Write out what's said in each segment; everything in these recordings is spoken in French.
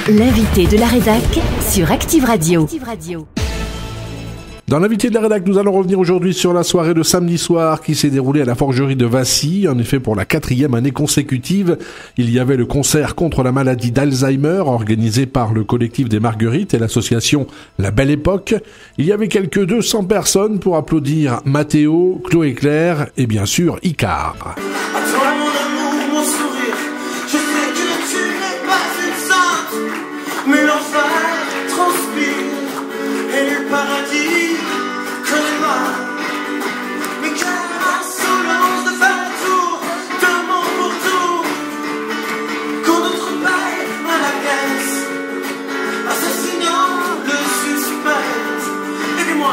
L'invité de la rédac sur Active Radio. Dans l'invité de la rédac, nous allons revenir aujourd'hui sur la soirée de samedi soir qui s'est déroulée à la Forgerie de Vassy. En effet, pour la 4e année consécutive, il y avait le concert contre la maladie d'Alzheimer organisé par le collectif des Marguerites et l'association La Belle Époque. Il y avait quelques 200 personnes pour applaudir Mathéo, Chloé Claire et bien sûr Icar. Mais l'enfer transpire et le paradis connaît mal. Mais quelle insolence de faire le tour d'un monde pour tour, qu'on notre paye à la caisse, assassinant le suspense. Aidez-moi,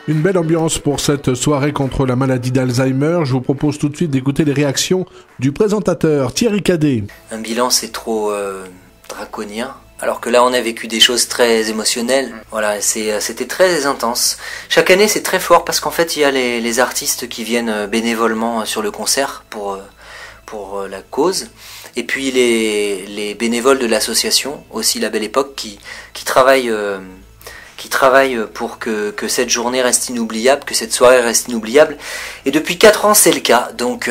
Une belle ambiance pour cette soirée contre la maladie d'Alzheimer. Je vous propose tout de suite d'écouter les réactions du présentateur Thierry Cadet. Un bilan, c'est trop draconien. Alors que là, on a vécu des choses très émotionnelles. Voilà, c'était très intense. Chaque année, c'est très fort parce qu'en fait, il y a les artistes qui viennent bénévolement sur le concert pour la cause. Et puis les bénévoles de l'association, aussi La Belle Époque, qui travaillent pour que cette journée reste inoubliable, que cette soirée reste inoubliable. Et depuis 4 ans, c'est le cas. Donc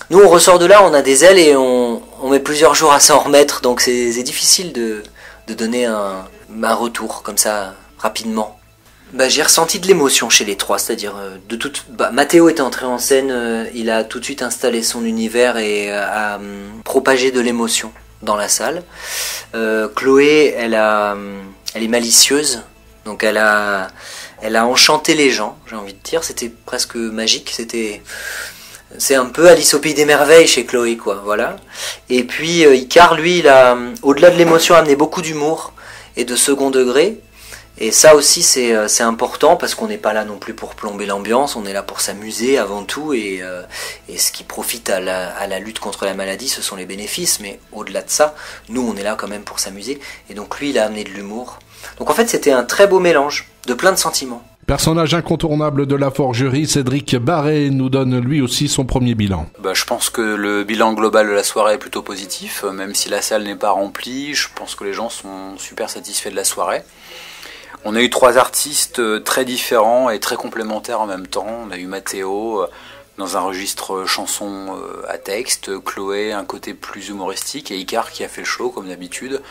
nous, on ressort de là, on a des ailes et on met plusieurs jours à s'en remettre. Donc c'est difficile de donner un retour comme ça, rapidement. J'ai ressenti de l'émotion chez les trois, c'est-à-dire Mathéo était entré en scène, il a tout de suite installé son univers et a propagé de l'émotion dans la salle. Chloé, elle est malicieuse, donc elle a enchanté les gens, j'ai envie de dire. C'était presque magique, c'est un peu Alice au pays des merveilles chez Chloé, quoi, voilà. Et puis Icar, lui, il a, au-delà de l'émotion, amené beaucoup d'humour et de second degré. Et ça aussi, c'est important parce qu'on n'est pas là non plus pour plomber l'ambiance, on est là pour s'amuser avant tout. Et ce qui profite à la lutte contre la maladie, ce sont les bénéfices. Mais au-delà de ça, nous, on est là quand même pour s'amuser. Et donc lui, il a amené de l'humour. Donc en fait, c'était un très beau mélange de plein de sentiments. Personnage incontournable de la forgerie, Cédric Barré nous donne lui aussi son premier bilan. Je pense que le bilan global de la soirée est plutôt positif. Même si la salle n'est pas remplie, je pense que les gens sont super satisfaits de la soirée. On a eu 3 artistes très différents et très complémentaires en même temps. On a eu Mathéo dans un registre chanson à texte, Chloé un côté plus humoristique et Icar qui a fait le show comme d'habitude.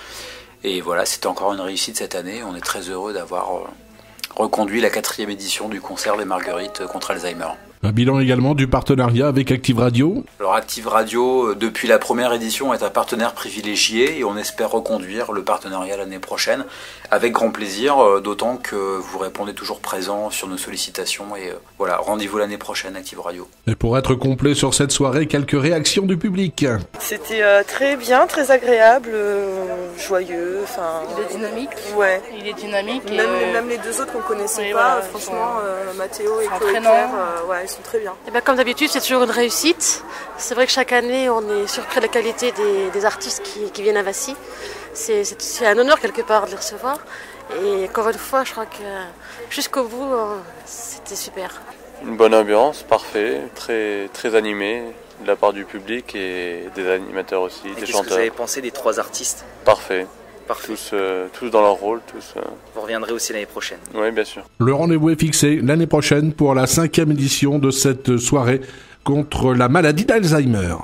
Et voilà, c'était encore une réussite cette année. On est très heureux d'avoir reconduit la 4e édition du concert des Marguerites contre Alzheimer. Un bilan également du partenariat avec Active Radio. Alors Active Radio, depuis la première édition, est un partenaire privilégié et on espère reconduire le partenariat l'année prochaine avec grand plaisir, d'autant que vous répondez toujours présent sur nos sollicitations et voilà, rendez-vous l'année prochaine Active Radio. Et pour être complet sur cette soirée, quelques réactions du public. C'était très bien, très agréable, joyeux, enfin... Il est dynamique. Ouais. Il est dynamique. Même les 2 autres qu'on connaissait pas, voilà, franchement, Mathéo et Chloé Claire, ouais, ils sont très bien. Et comme d'habitude, c'est toujours une réussite. C'est vrai que chaque année, on est surpris de la qualité des artistes qui viennent à Vassy. C'est un honneur quelque part de les recevoir. Et encore une fois, je crois que jusqu'au bout, c'était super. Une bonne ambiance, parfait, très, très animé de la part du public et des animateurs aussi, des chanteurs. Qu'est-ce que vous avez pensé des 3 artistes ? Parfait. Tous dans leur rôle. Vous reviendrez aussi l'année prochaine. Oui, bien sûr. Le rendez-vous est fixé l'année prochaine pour la 5e édition de cette soirée contre la maladie d'Alzheimer.